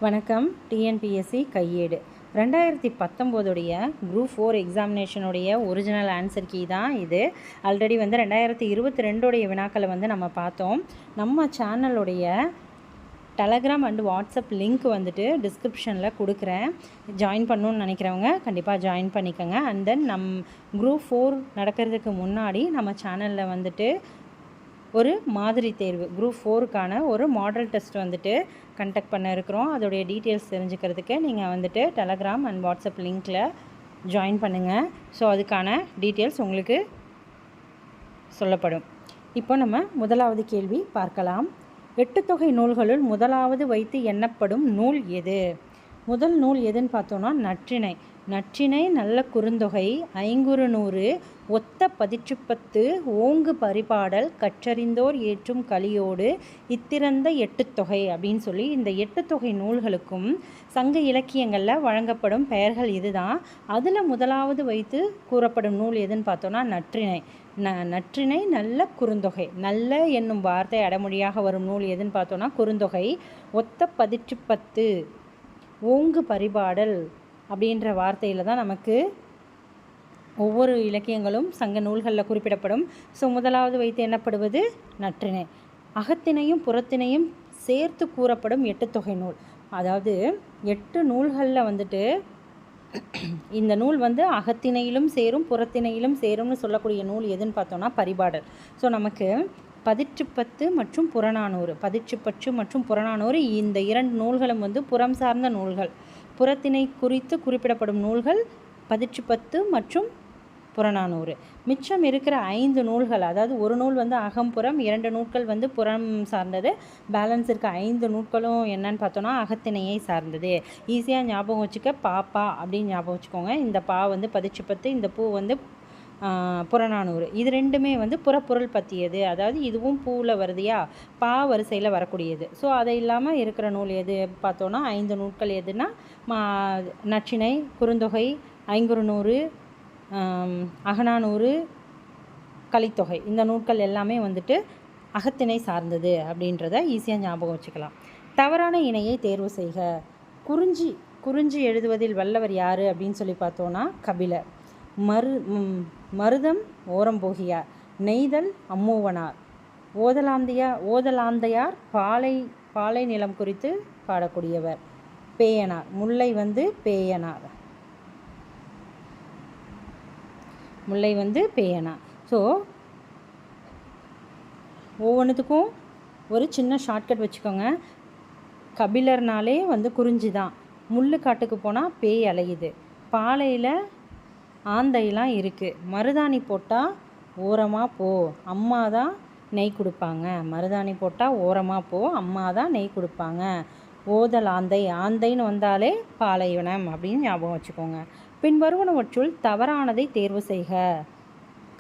வணக்கம். டிஎன்பிஎஸ்சி கையேடு 2019 group 4 எக்ஸாமினேஷனுடைய original answer key தான் இது. ஆல்ரெடி 2022 வினாக்களை நம்ம பார்த்தோம். நம்ம சேனலுடைய டெலகிராம் அண்ட் வாட்ஸ்அப் லிங்க் டிஸ்கிரிப்ஷனில் கொடுக்குறேன். ஜாயின் பண்ணணுன்னு நினைக்கிறவங்க கண்டிப்பாக ஜாயின் பண்ணிக்கோங்க. அண்ட் தென் குரூப் 4 நடக்கிறதுக்கு முன்னாடி நம்ம சேனலில் ஒரு மாதிரி தேர்வு குரூப் 4க்கான ஒரு மாடல் டெஸ்ட் கண்டக்ட் பண்ண இருக்கிறோம். அதோடைய டீட்டெயில்ஸ் தெரிஞ்சுக்கிறதுக்கு நீங்கள் டெலகிராம் அண்ட் வாட்ஸ்அப் லிங்க்கில் ஜாயின் பண்ணுங்கள். ஸோ அதுக்கான டீட்டெயில்ஸ் உங்களுக்கு சொல்லப்படும். இப்போ நம்ம முதலாவது கேள்வி பார்க்கலாம். 8 தொகை நூல்களுள் முதலாவது வைத்து எண்ணப்படும் நூல் எது? முதல் நூல் எதுன்னு பார்த்தோன்னா நற்றிணை. நற்றிணை நல்ல குறுந்தொகை, ஐங்குறுநூறு, ஒத்த பதிற்றுப்பத்து, ஓங்கு பரிபாடல், கற்றறிந்தோர் ஏற்றும் கலியோடு, இத்திறந்த 8 தொகை அப்படின்னு சொல்லி இந்த 8 தொகை நூல்களுக்கும் சங்க இலக்கியங்களில் வழங்கப்படும் பெயர்கள் இதுதான். அதில் முதலாவது வைத்து கூறப்படும் நூல் எதுன்னு பார்த்தோன்னா நற்றிணை. நற்றிணை நல்ல குறுந்தொகை. நல்ல என்னும் வார்த்தை அடைமொழியாக வரும் நூல் எதுன்னு பார்த்தோன்னா குறுந்தொகை. ஒத்த பதிற்றுப்பத்து, ஓங்கு பரிபாடல் அப்படின்ற வார்த்தையில் தான் நமக்கு ஒவ்வொரு இலக்கியங்களும் சங்க நூல்களில் குறிப்பிடப்படும். ஸோ முதலாவது வைத்து எண்ணப்படுவது நற்றிணை. அகத்தினையும் புறத்தினையும் சேர்த்து கூறப்படும் 8 தொகை நூல். அதாவது 8 நூல்களில் இந்த நூல் அகத்தினையிலும் சேரும் புறத்தினையிலும் சேரும்னு சொல்லக்கூடிய நூல் எதுன்னு பார்த்தோன்னா பரிபாடல். ஸோ நமக்கு பதிற்றுப்பத்து மற்றும் புறநானூறு, பதிற்றுப்பற்று மற்றும் புறநானூறு இந்த 2 நூல்களும் புறம் சார்ந்த நூல்கள். புறத்திணை குறித்து குறிப்பிடப்படும் நூல்கள் பதிற்றுப்பத்து மற்றும் புறநானூறு. மிச்சம் இருக்கிற 5 நூல்கள், அதாவது ஒரு நூல் அகம்புறம், 2 நூல்கள் புறம் சார்ந்தது. பேலன்ஸ் இருக்க 5 நூல்களும் என்னன்னு பார்த்தோன்னா அகத்திணையை சார்ந்தது. ஈஸியாக ஞாபகம் வச்சுக்க பாப்பா அப்படின்னு ஞாபகம் வச்சுக்கோங்க. இந்த பா பதிற்றுப்பத்து, இந்த பூ புறநானூறு. இது ரெண்டுமே புறப்பொருள் பற்றியது. அதாவது இதுவும் பூவில் வருதுயா, பா வரிசையில் வரக்கூடியது. ஸோ அதை இல்லாமல் இருக்கிற நூல் எது பார்த்தோன்னா 5 நூல்கள் எதுனா நற்றிணை, குறுந்தொகை, ஐங்குறுநூறு, அகநானூறு, கலித்தொகை. இந்த நூல்கள் எல்லாமே அகத்திணை சார்ந்தது அப்படின்றத ஈஸியாக ஞாபகம் வச்சுக்கலாம். தவறான இணையை தேர்வு செய்க. குறிஞ்சி எழுதுவதில் வல்லவர் யார் அப்படின்னு சொல்லி பார்த்தோன்னா கபிலர். மருதம் ஓரம்போகியார், நெய்தல் அம்மூவனார், ஓதலாந்தையார் பாலை நிலம் குறித்து பாடக்கூடியவர். பேயனார், முல்லை பேயனார், பேயனார். ஸோ ஒவ்வொன்றுத்துக்கும் ஒரு சின்ன ஷார்ட்கட் வச்சுக்கோங்க. கபிலர்னாலே குறிஞ்சி தான். முள்ளுக்காட்டுக்கு போனால் பேய் அலையுது. பாலையில் ஆந்தையெல்லாம் இருக்குது. மருதாணி போட்டால் ஓரமாக போ, அம்மா தான் நெய் கொடுப்பாங்க. மருதாணி போட்டால் ஓரமாக போ, அம்மா தான் நெய் கொடுப்பாங்க. ஓதல் ஆந்தைன்னு வந்தாலே பாலைவனம் அப்படின்னு ஞாபகம் வச்சுக்கோங்க. பின்வருவனவற்றுள் தவறானதை தேர்வு செய்க.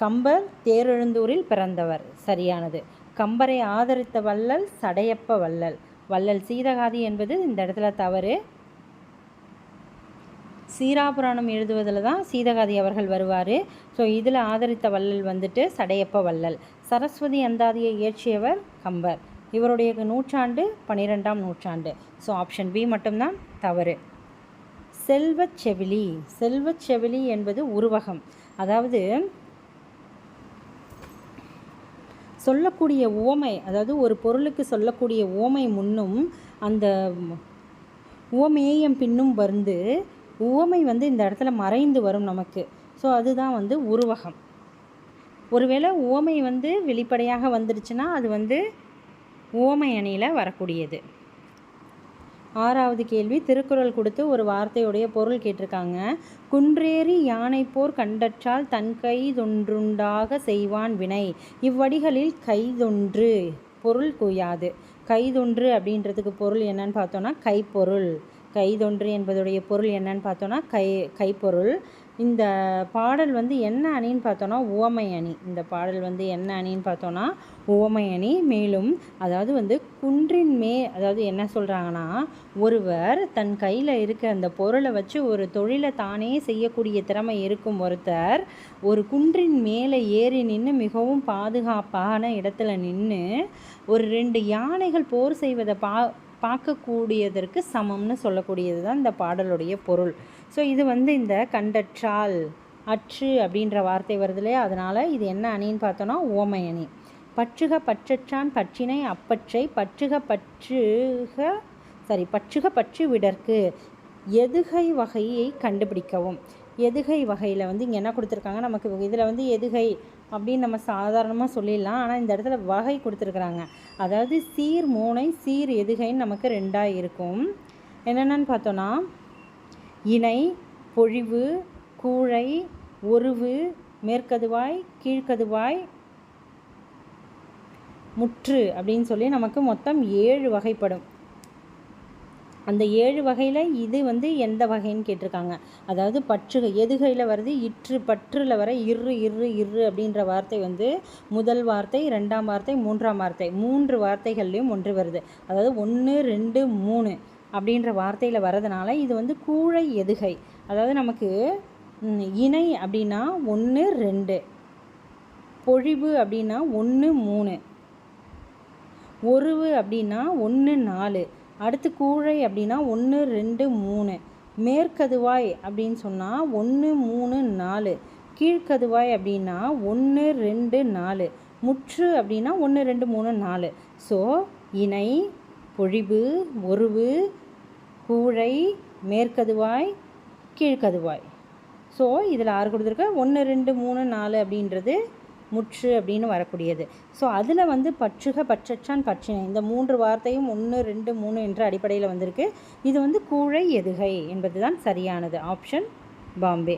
கம்பர் தேரெழுந்தூரில் பிறந்தவர், சரியானது. கம்பரை ஆதரித்த வள்ளல் சடையப்ப வள்ளல். வள்ளல் சீதகாதி என்பது இந்த இடத்துல தவறு. சீராபுராணம் எழுதுவதில் தான் சீதகாதி அவர்கள் வருவார். ஸோ இதில் ஆதரித்த வள்ளல் சடையப்ப வள்ளல். சரஸ்வதி அந்தாதியை இயற்றியவர் கம்பர். இவருடைய நூற்றாண்டு 12ஆம் நூற்றாண்டு. ஸோ ஆப்ஷன் பி மட்டும்தான் தவறு. செல்வச்செவிலி என்பது உருவகம். அதாவது சொல்லக்கூடிய உவமை, அதாவது ஒரு பொருளுக்கு சொல்லக்கூடிய உவமை முன்னும் அந்த உவமேயம் பின்னும் உவமை இந்த இடத்துல மறைந்து வரும் நமக்கு. ஸோ அதுதான் உருவகம். ஒருவேளை உவமை வெளிப்படையாக வந்துடுச்சுன்னா அது உவமை அணியில் வரக்கூடியது. 6வது கேள்வி, திருக்குறள் கொடுத்து ஒரு வார்த்தையுடைய பொருள் கேட்டிருக்காங்க. குன்றேறி யானை போர் கண்டற்றால் தன் கைதொன்றுண்டாக செய்வான் வினை, இவ்வடிகளில் கைதொன்று பொருள் குயாது. கைதொன்று அப்படின்றதுக்கு பொருள் என்னன்னு பார்த்தோன்னா கைப்பொருள். கைதொன்று என்பதுடைய பொருள் என்னன்னு பார்த்தோன்னா கைப்பொருள். இந்த பாடல் என்ன அணின்னு பார்த்தோன்னா உவமை அணி. இந்த பாடல் என்ன அணின்னு பார்த்தோன்னா உவமை அணி. மேலும் அதாவது குன்றின் அதாவது என்ன சொல்கிறாங்கன்னா, ஒருவர் தன் கையில் இருக்க அந்த பொருளை வச்சு ஒரு தொழிலை தானே செய்யக்கூடிய திறமை இருக்கும் ஒருத்தர் ஒரு குன்றின் மேலே ஏறி நின்று மிகவும் பாதுகாப்பான இடத்துல நின்று ஒரு 2 யானைகள் போர் செய்வதை பார்க்கக்கூடியதற்கு சமம்னு சொல்லக்கூடியது தான் இந்த பாடலுடைய பொருள். ஸோ இது வந்து இந்த கண்டற்றால் அற்று அப்படின்ற வார்த்தை வருது இல்லையா, அதனால் இது என்ன அணின்னு பார்த்தோன்னா ஓமை அணி. பற்றுக பற்றற்றான் பற்றினை அப்பற்றை பற்றுக பற்று விடற்கு எதுகை வகையை கண்டுபிடிக்கவும். எதுகை வகையில் வந்து இங்கே என்ன கொடுத்துருக்காங்க, நமக்கு இதில் வந்து எதுகை அப்படின்னு நம்ம சாதாரணமாக சொல்லிடலாம். ஆனால் இந்த இடத்துல வகை கொடுத்துருக்குறாங்க. அதாவது சீர் மோனை சீர் எதுகைன்னு நமக்கு ரெண்டாக இருக்கும். என்னென்னு பார்த்தோன்னா இணை, பொழிவு, கூழை, ஒருவு, மேற்கதுவாய், கீழ்கதுவாய், முற்று அப்படின்னு சொல்லி நமக்கு மொத்தம் 7 வகைப்படும். அந்த 7 வகையில் இது வந்து எந்த வகைன்னு கேட்டிருக்காங்க. அதாவது பற்றுக எதுகையில் வருது இற்று, பற்றுல வர இரு இரு இரு அப்படின்ற வார்த்தை வந்து முதல் வார்த்தை, 2ஆம் வார்த்தை, 3ஆம் வார்த்தை 3 வார்த்தைகள்லேயும் ஒன்று வருது. அதாவது 1 2 3 அப்படின்ற வார்த்தையில் வரதுனால இது வந்து கூழை எதுகை. அதாவது நமக்கு இணை அப்படின்னா 1 2, பொழிவு அப்படின்னா 1 3, ஒருவு அப்படின்னா 1 4, அடுத்து கூழை அப்படின்னா 1 2 3, மேற்கதுவாய் அப்படின்னு சொன்னால் 1 3 4, கீழ்கதுவாய் அப்படின்னா 1 2 4, முற்று அப்படின்னா 1 2 3 4. ஸோ இணை, பொழிவு, ஒருவு, கூழை, மேற்கதுவாய், கீழ்கதுவாய். ஸோ இதில் 6 கொடுத்துருக்க 1 2 3 4 அப்படின்றது முற்று அப்படின்னு வரக்கூடியது. ஸோ அதில் வந்து பற்றுக பற்றற்றான் பற்றினை இந்த 3 வார்த்தையும் 1 2 3 என்ற அடிப்படையில் வந்திருக்கு. இது வந்து கூழை எதுகை என்பது தான் சரியானது. ஆப்ஷன் பாம்பே.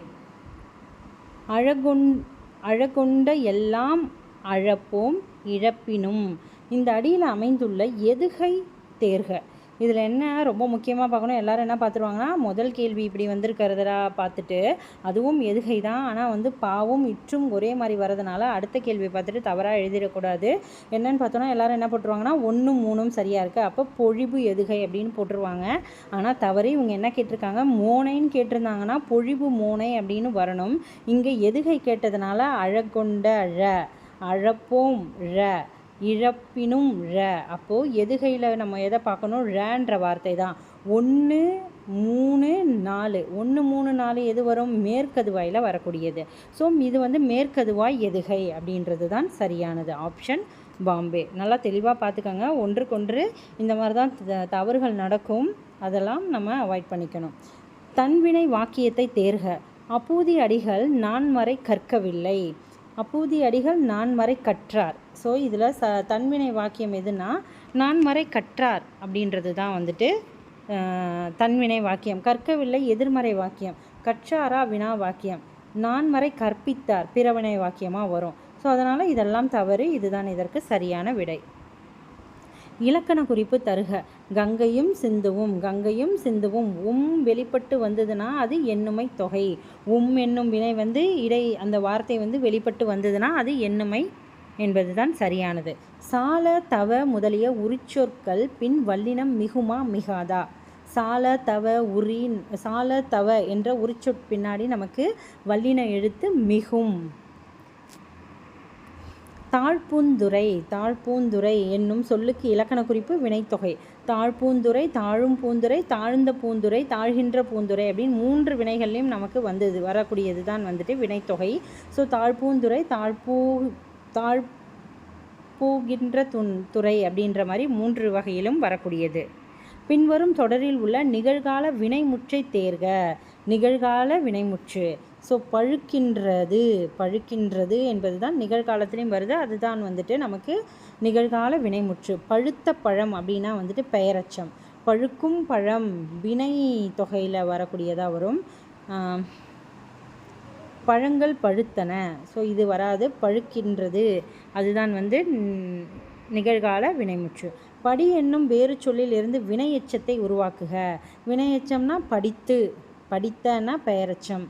அழகொண்ட எல்லாம் அழப்போம் இழப்பினும் இந்த அடியில் அமைந்துள்ள எதுகை தேர்க. இதில் என்ன ரொம்ப முக்கியமாக பார்க்கணும், எல்லோரும் என்ன பார்த்துருவாங்கன்னா முதல் கேள்வி இப்படி வந்திருக்கிறதா பார்த்துட்டு அதுவும் எதுகை தான், ஆனால் வந்து பாவும் இற்றும் ஒரே மாதிரி வரதுனால அடுத்த கேள்வியை பார்த்துட்டு தவறாக எழுதிடக்கூடாது. என்னென்னு பார்த்தோன்னா எல்லோரும் என்ன போட்டுருவாங்கன்னா 1 3 சரியாக இருக்குது, அப்போ பொழிவு எதுகை அப்படின்னு போட்டுருவாங்க. ஆனால் தவறு, இவங்க என்ன கேட்டிருக்காங்க மோனைன்னு கேட்டிருந்தாங்கன்னா பொழிவு மோனை அப்படின்னு வரணும். இங்கே எதுகை கேட்டதுனால அழகொண்ட அழப்போம் இழப்பினும் அப்போது எதுகையில் நம்ம எதை பார்க்கணும், ரன்ற வார்த்தை தான். 1 3 4 1 3 4 எது வரும், மேற்கதுவாயில் வரக்கூடியது. ஸோ இது வந்து மேற்கதுவாய் எதுகை அப்படின்றது தான் சரியானது. ஆப்ஷன் பாம்பே. நல்லா தெளிவாக பார்த்துக்கோங்க, ஒன்றுக்கொன்று இந்த மாதிரி தான் தவறுகள் நடக்கும், அதெல்லாம் நம்ம அவாய்ட் பண்ணிக்கணும். தன்வினை வாக்கியத்தை தேர்க. அப்பூதி அடிகள் நான்மறை கற்கவில்லை. அப்பூதி அடிகள் நான்மறை கற்றார். ஸோ இதில் தன்வினை வாக்கியம் எதுனா நான்மறை கற்றார் அப்படின்றது தான் வந்துட்டு தன்வினை வாக்கியம். கற்கவில்லை எதிர்மறை வாக்கியம், கற்றாரா வினா வாக்கியம், நான்மறை கற்பித்தார் பிறவினை வாக்கியமாக வரும். ஸோ அதனால் இதெல்லாம் தவறு, இதுதான் இதற்கு சரியான விடை. இலக்கண குறிப்பு தருக. கங்கையும் சிந்துவும் வெளிப்பட்டு வந்ததுன்னா அது எண்ணுமை தொகை. என்னும் வினை வந்து அந்த வார்த்தை வந்து வெளிப்பட்டு வந்ததுன்னா அது எண்ணுமை என்பது தான் சரியானது. சால தவ முதலிய உரிச்சொற்கள் பின் வல்லினம் மிகுமா மிகாதா. சால தவ என்ற உரிச்சொற் பின்னாடி நமக்கு வல்லின எழுத்து மிகும். தாழ்பூந்துரை என்னும் சொல்லுக்கு இலக்கண குறிப்பு வினைத்தொகை. தாழ்பூந்துரை, தாழும் பூந்துரை, தாழ்ந்த பூந்துரை, தாழ்கின்ற பூந்துரை அப்படின்னு 3 வினைகள்லையும் நமக்கு வரக்கூடியது தான் வந்துட்டு வினைத்தொகை. ஸோ தாழ்பூந்துரை, தாழ்பூகின்ற துறை அப்படின்ற மாதிரி 3 வகையிலும் வரக்கூடியது. பின்வரும் தொடரில் உள்ள நிகழ்கால வினைமுற்றை தேர்க. நிகழ்கால வினைமுற்று. ஸோ பழுக்கின்றது என்பது தான் நிகழ்காலத்திலையும் வருது, அதுதான் வந்துட்டு நமக்கு நிகழ்கால வினைமுற்று. பழுத்த பழம் அப்படின்னா வந்துட்டு பெயரச்சம். பழுக்கும் பழம் வினை தொகையில் வரக்கூடியதாக வரும். பழங்கள் பழுத்தன, ஸோ இது வராது. பழுக்கின்றது அதுதான் வந்து நிகழ்கால வினைமுற்று. படி என்னும் வேறு சொல்லில் இருந்து வினை எச்சத்தை உருவாக்குக. வினை எச்சம்னா படித்தனா பெயரச்சம்,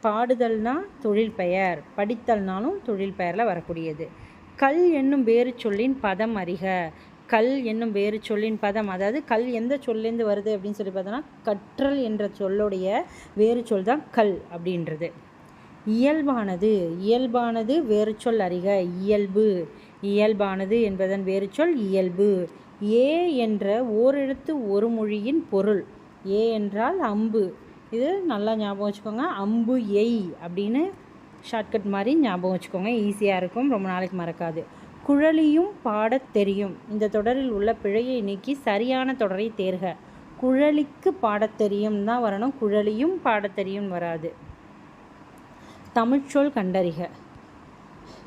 பாடுதல்னா தொழில் பெயர், படித்தல்னாலும் தொழில் பெயரில் வரக்கூடியது. கல் என்னும் வேறு சொல்லின் பதம் அறிக. கல் என்னும் வேறு சொல்லின் பதம், அதாவது கல் எந்த சொல்லேருந்து வருது அப்படின்னு சொல்லி பார்த்தோன்னா கற்றல் என்ற சொல்லுடைய வேறு சொல் தான் கல் அப்படின்றது. இயல்பானது வேறு சொல் அறிக. இயல்பானது என்பதன் வேறு சொல் இயல்பு. ஏ என்ற ஓரெழுத்து ஒரு மொழியின் பொருள். ஏ என்றால் அம்பு. இது நல்லா ஞாபகம் வச்சுக்கோங்க. அம்பு எய் அப்படின்னு ஷார்ட்கட் மாதிரி ஞாபகம் வச்சுக்கோங்க. ஈஸியாக இருக்கும், ரொம்ப நாளைக்கு மறக்காது. குழலியும் பாடத் தெரியும். இந்த தொடரில் உள்ள பிழையை நீக்கி சரியான தொடரை தேர்க. குழலிக்கு பாடத் தெரியும் தான் வரணும், குழலியும் பாடத் தெரியும் வராது. தமிழ்ச்சொல் கண்டறிக.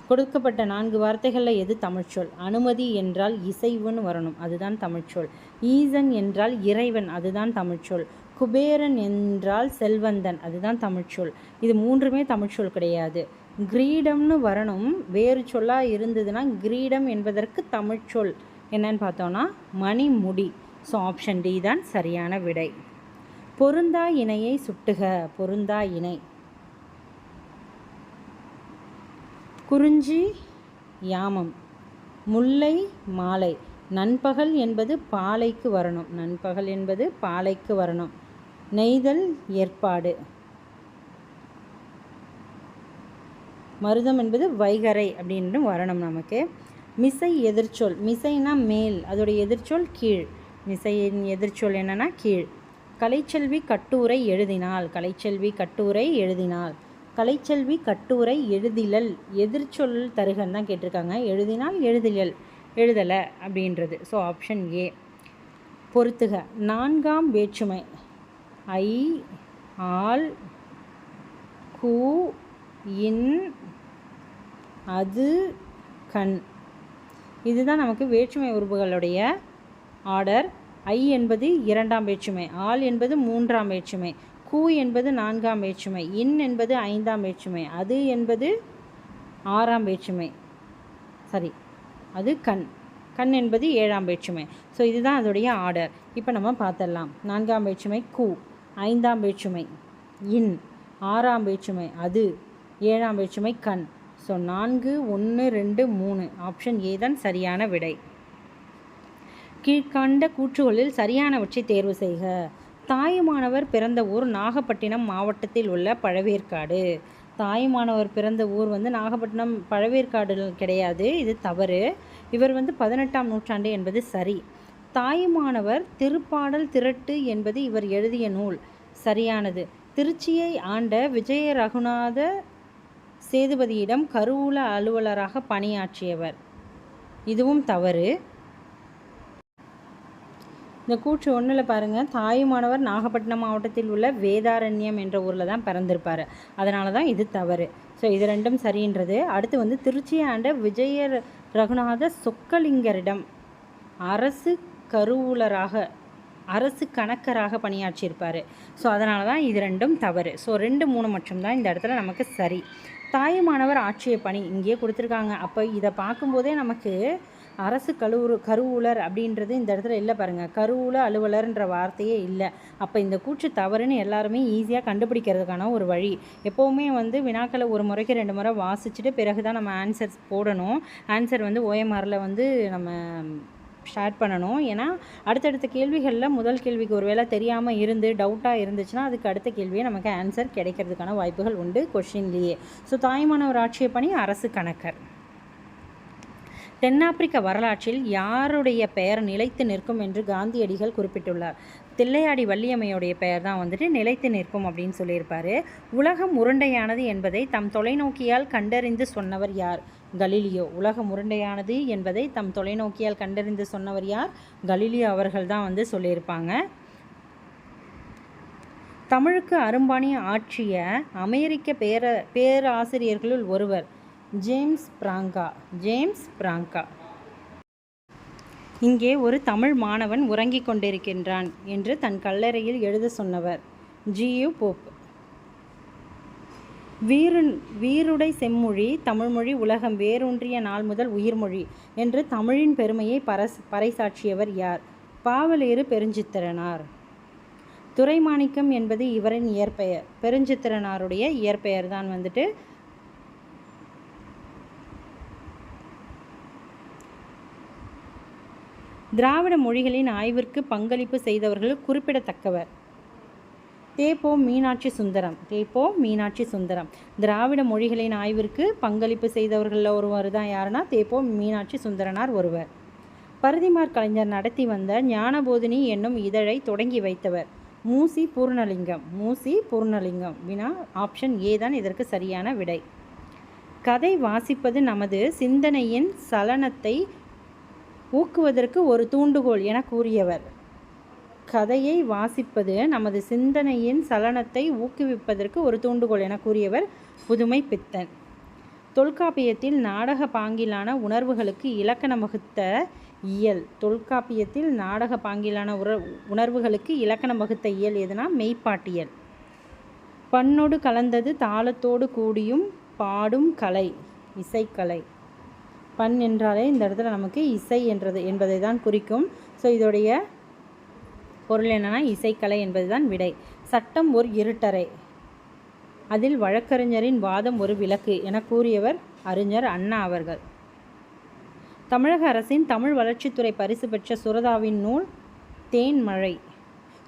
கொடுக்கப்பட்ட 4 வார்த்தைகளில் எது தமிழ்ச்சொல்? அனுமதி என்றால் இசைவுன்னு வரணும், அதுதான் தமிழ்ச்சொல். ஈசன் என்றால் இறைவன், அதுதான் தமிழ்ச்சொல். குபேரன் என்றால் செல்வந்தன், அதுதான் தமிழ்ச்சொல். இது 3மே தமிழ்ச்சொல் கிடையாது. கிரீடம்னு வரணும், வேறு சொல்லாக இருந்ததுன்னா கிரீடம் என்பதற்கு தமிழ்ச்சொல் என்னன்னு பார்த்தோன்னா மணிமுடி. ஸோ ஆப்ஷன் டி தான் சரியான விடை. பொருந்தா இணையை சுட்டுக. பொருந்தா இணை. குறிஞ்சி யாமம், முல்லை மாலை. நண்பகல் என்பது பாலைக்கு வரணும், நண்பகல் என்பது பாலைக்கு வரணும். நெய்தல் ஏற்பாடு. மருதம் என்பது வைகரை அப்படின்னு வரணும் நமக்கு. மிசை எதிர்ச்சொல். மிசைனா மேல், அதோடைய எதிர்ச்சொல் கீழ். மிசையின் எதிர்ச்சொல் என்னன்னா கீழ். கலைச்செல்வி கட்டுரை எழுதினாள். கலைச்செல்வி கட்டுரை எழுதினாள். கலைச்செல்வி கட்டுரை எழுதிலல். எதிர்ச்சொல் தருகன்னு தான் கேட்டிருக்காங்க. எழுதினால் எழுதிலல், எழுதலை அப்படின்றது. So option A. பொறுத்துக. 4ஆம் வேற்றுமை. ஐ, ஆல், கு, இன், அது, கண். இதுதான் நமக்கு வேற்றுமை உறுப்புகளுடைய ஆர்டர். ஐ என்பது 2ஆம் வேற்றுமை, ஆல் என்பது 3ஆம் வேற்றுமை, கு என்பது 4ஆம் வேற்றுமை, இன் என்பது 5ஆம் வேற்றுமை, அது என்பது 6ஆம் வேற்றுமை. சரி, அது கண். கண் என்பது 7ஆம் வேற்றுமை. ஸோ இதுதான் அதோடைய ஆர்டர். இப்போ நம்ம பார்த்துடலாம். 4ஆம் வேற்றுமை கு, 5ஆம் வேற்றுமை இன், 6ஆம் வேற்றுமை அது, 7ஆம் வேற்றுமை கண். ஸோ 4, 1, 2, 3 ஆப்ஷன் ஏ தான் சரியான விடை. கீழ்கண்ட கூற்றுகளில் சரியானவற்றை தேர்வு செய்க. தாயுமானவர் பிறந்த ஊர் நாகப்பட்டினம் மாவட்டத்தில் உள்ள பழவேற்காடு. தாயுமானவர் பிறந்த ஊர் நாகப்பட்டினம் பழவேற்காடு கிடையாது, இது தவறு. இவர் 18ஆம் நூற்றாண்டு என்பது சரி. தாயுமானவர் திருப்பாடல் திரட்டு என்பது இவர் எழுதிய நூல், சரியானது. திருச்சியை ஆண்ட விஜய ரகுநாத சேதுபதியிடம் கருவூல அலுவலராக பணியாற்றியவர், இதுவும் தவறு. இந்த கூற்று 1ல் பாருங்கள், தாயுமானவர் நாகப்பட்டினம் மாவட்டத்தில் உள்ள வேதாரண்யம் என்ற ஊரில் தான் பிறந்திருப்பார், அதனால தான் இது தவறு. ஸோ இது 2ம் சரின்றது. அடுத்து திருச்சியை ஆண்ட விஜய ரகுநாத சொக்கலிங்கரிடம் அரசு கருவூலராக, அரசு கணக்கராக பணியாற்றியிருப்பார். ஸோ அதனால தான் இது 2ம் தவறு. ஸோ 2, 3 மட்டும்தான் இந்த இடத்துல நமக்கு சரி. தாயுமானவர் ஆற்றிய பணி இங்கேயே கொடுத்துருக்காங்க. அப்போ இதை பார்க்கும்போதே நமக்கு அரசு கருவூலர் அப்படின்றது இந்த இடத்துல இல்லை பாருங்கள், கருவூல அலுவலர்ன்ற வார்த்தையே இல்லை. அப்போ இந்த கூற்று தவறுன்னு எல்லாருமே ஈஸியாக கண்டுபிடிக்கிறதுக்கான ஒரு வழி. எப்போவுமே வினாக்களை ஒரு முறைக்கு 2 முறை வாசிச்சுட்டு பிறகு தான் நம்ம ஆன்சர்ஸ் போடணும். ஆன்சர் OMRல நம்ம ஷேர் பண்ணணும். ஏன்னா அடுத்தடுத்த கேள்விகளில் முதல் கேள்விக்கு ஒரு வேளை தெரியாமல் இருந்து டவுட்டாக இருந்துச்சுன்னா அதுக்கு அடுத்த கேள்வியே நமக்கு ஆன்சர் கிடைக்கிறதுக்கான வாய்ப்புகள் உண்டு கொஷின்லேயே. ஸோ தாயுமானவர் ஆட்சிய பணி அரசு கணக்கர். தென்னாப்பிரிக்க வரலாற்றில் யாருடைய பெயர் நிலைத்து நிற்கும் என்று காந்தியடிகள் குறிப்பிட்டுள்ளார்? தில்லையாடி வள்ளியம்மையுடைய பெயர் தான் நிலைத்து நிற்கும் அப்படின்னு சொல்லியிருப்பார். உலகம் உருண்டையானது என்பதை தம் தொலைநோக்கியால் கண்டறிந்து சொன்னவர் யார்? கலீலியோ. உலகம் உருண்டையானது என்பதை தம் தொலைநோக்கியால் கண்டறிந்து சொன்னவர் யார்? கலீலியோ அவர்கள் தான் சொல்லியிருப்பாங்க. தமிழுக்கு அரும்பாணி ஆற்றிய அமெரிக்க பேராசிரியர்களுள் ஒருவர் ஜேம்ஸ் பிராங்கா. ஜேம்ஸ் பிராங்கா. இங்கே ஒரு தமிழ் மாணவன் உறங்கிக் கொண்டிருக்கின்றான் என்று தன் கல்லறையில் எழுத சொன்னவர் ஜியு போப். வீருடை செம்மொழி தமிழ்மொழி உலகம் வேரூன்றிய நாள் முதல் உயிர்மொழி என்று தமிழின் பெருமையை பறைசாற்றியவர் யார்? பாவலேறு பெருஞ்சித்திரனார். துரைமாணிக்கம் என்பது இவரின் இயற்பெயர். பெருஞ்சித்திரனாருடைய இயற்பெயர் தான் திராவிட மொழிகளின் ஆய்விற்கு பங்களிப்பு செய்தவர்கள் குறிப்பிடத்தக்கவர். தேப்போ மீனாட்சி சுந்தரம். தேப்போ மீனாட்சி சுந்தரம். திராவிட மொழிகளின் ஆய்விற்கு பங்களிப்பு செய்தவர்களில் ஒருவர் தான் யாருன்னா தேப்போ மீனாட்சி சுந்தரனார் ஒருவர். பரிதிமாற் கலைஞர் நடத்தி வந்த ஞானபோதினி என்னும் இதழை தொடங்கி வைத்தவர்? மூசி பூர்ணலிங்கம். மூசி பூர்ணலிங்கம். வினா ஆப்ஷன் ஏ தான் இதற்கு சரியான விடை. கதை வாசிப்பது நமது சிந்தனையின் சலனத்தை ஊக்குவதற்கு ஒரு தூண்டுகோல் என கூறியவர்? கதையை வாசிப்பது நமது சிந்தனையின் சலனத்தை ஊக்குவிப்பதற்கு ஒரு தூண்டுகோல் என கூறியவர் புதுமை பித்தன். தொல்காப்பியத்தில் நாடக பாங்கிலான உணர்வுகளுக்கு இலக்கணம் வகுத்த இயல். தொல்காப்பியத்தில் நாடக பாங்கிலான உணர்வுகளுக்கு இலக்கணம் வகுத்த இயல் எதுனா மெய்ப்பாட்டியல். பண்ணோடு கலந்தது தாளத்தோடு கூடியும் பாடும் கலை இசைக்கலை. பண் என்றாலே இந்த இடத்துல நமக்கு இசை என்பதை தான் குறிக்கும். ஸோ இதோடைய பொருள் என்னன்னா இசைக்கலை என்பது தான் விடை. சட்டம் ஒரு இருட்டறை, அதில் வழக்கறிஞரின் வாதம் ஒரு விளக்கு என கூறியவர் அறிஞர் அண்ணா அவர்கள். தமிழக அரசின் தமிழ் வளர்ச்சித்துறை பரிசு பெற்ற சுரதாவின் நூல் தேன்மழை.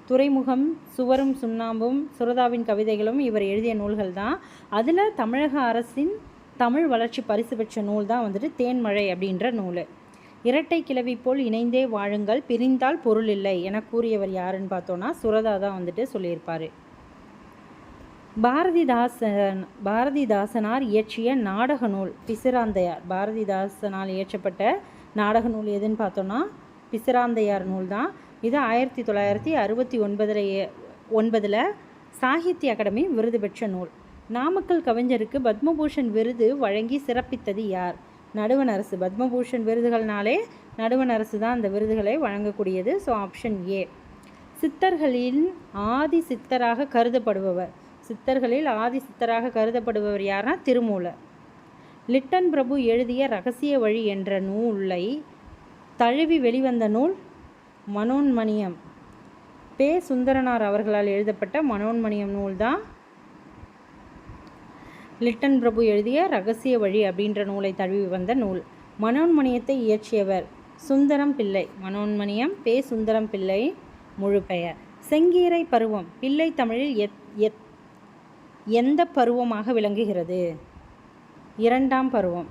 துறைமுகம், சுவரும் சுண்ணாம்பும், சுரதாவின் கவிதைகளும் இவர் எழுதிய நூல்கள் தான். அதில் தமிழக அரசின் தமிழ் வளர்ச்சி பரிசு பெற்ற நூல் தான் வந்துட்டு தேன்மழை அப்படின்ற நூல். இரட்டை கிளவி போல் இணைந்தே வாழுங்கள், பிரிந்தால் பொருள் இல்லை என கூறியவர் யாருன்னு பார்த்தோன்னா சுரதா தான் வந்துட்டு சொல்லியிருப்பார். பாரதிதாசனார் இயற்றிய நாடக நூல் பிசிராந்தையார். பாரதிதாசனால் இயற்றப்பட்ட நாடக நூல் எதுன்னு பார்த்தோன்னா பிசிராந்தையார் நூல் தான். இது 1969 சாகித்ய அகாடமி விருது பெற்ற நூல். நாமக்கல் கவிஞருக்கு பத்மபூஷன் விருது வழங்கி சிறப்பித்தது யார்? நடுவண் அரசு. பத்மபூஷன் விருதுகள்னாலே நடுவண் அரசு தான் அந்த விருதுகளை வழங்கக்கூடியது. So option A. சித்தர்களின் ஆதி சித்தராக கருதப்படுபவர்? சித்தர்களில் ஆதி சித்தராக கருதப்படுபவர் யார்னா திருமூலர். லிட்டன் பிரபு எழுதிய ரகசிய வழி என்ற நூலை தழுவி வெளிவந்த நூல் மனோன்மணியம். பே. சுந்தரனார் அவர்களால் எழுதப்பட்ட மனோன்மணியம் நூல் தான் லிட்டன் பிரபு எழுதிய ரகசிய வழி அப்படின்ற நூலை தழுவி வந்த நூல். மனோன்மணியத்தை இயற்றியவர் சுந்தரம் பிள்ளை. மனோன்மணியம் பே. சுந்தரம் பிள்ளை முழு பெயர். செங்கீரை பருவம் பிள்ளை தமிழில் எந்த பருவமாக விளங்குகிறது? இரண்டாம் பருவம்.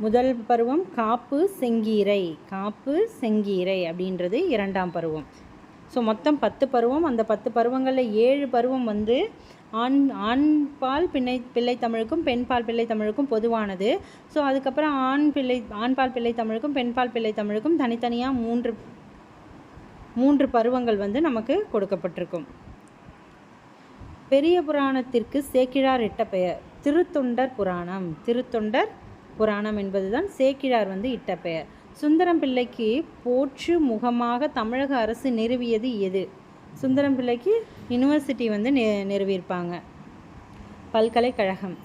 முதல் பருவம் காப்பு செங்கீரை. காப்பு செங்கீரை அப்படின்றது இரண்டாம் பருவம். ஸோ மொத்தம் 10 பருவம். அந்த 10 பருவங்களில் 7 பருவம் வந்து ஆண்பால் பிள்ளை தமிழுக்கும் பெண்பால் பிள்ளை தமிழுக்கும் பொதுவானது. ஸோ அதுக்கப்புறம் ஆண்பால் பிள்ளை தமிழுக்கும் பெண்பால் பிள்ளை தமிழுக்கும் தனித்தனியாக 3 பருவங்கள் வந்து நமக்கு கொடுக்கப்பட்டிருக்கும். பெரிய புராணத்திற்கு சேக்கிழார் இட்ட பெயர்? திருத்தொண்டர் புராணம். திருத்தொண்டர் புராணம் என்பதுதான் சேக்கிழார் வந்து இட்ட பெயர். சுந்தரம் பிள்ளைக்கு போற்று முகமாக தமிழக அரசு நிறுவியது எது? சுந்தரம் பிள்ளைக்கு யூனிவர்சிட்டி வந்து நிறுவியிருப்பாங்க. பல்கலைக்கழகம்.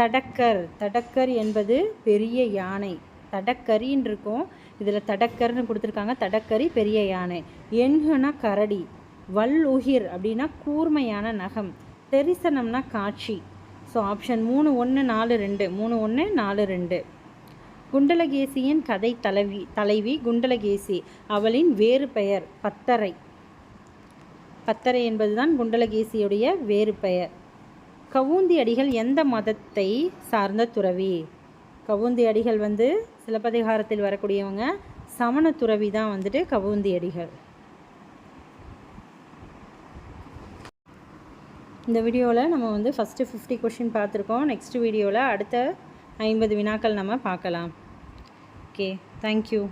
தடக்கர். தடக்கர் என்பது பெரிய யானை. தடக்கரின்னு இருக்கும், இதில் தடக்கர்னு கொடுத்துருக்காங்க. தடக்கரி பெரிய யானை. எண்குனா கரடி. வல்லுகிர் அப்படின்னா கூர்மையான நகம். தெரிசனம்னா காட்சி. So option 3 1 4 2 3 1 4 2. குண்டலகேசியின் கதை தலைவி குண்டலகேசி. அவளின் வேறு பெயர் பத்தரை. பத்தரை என்பதுதான் குண்டலகேசியுடைய வேறு பெயர். கவுந்தி அடிகள் எந்த மதத்தை சார்ந்த துறவி? கவுந்தி அடிகள் வந்து சிலப்பதிகாரத்தில் வரக்கூடியவங்க சமண துறவி தான் வந்துட்டு கவுந்தி அடிகள். இந்த வீடியோவில் நம்ம வந்து ஃபஸ்ட்டு 50 கொஷின் பார்த்துருக்கோம். நெக்ஸ்ட் வீடியோவில் அடுத்த 50 வினாக்கள் நம்ம பார்க்கலாம். Okay, thank you.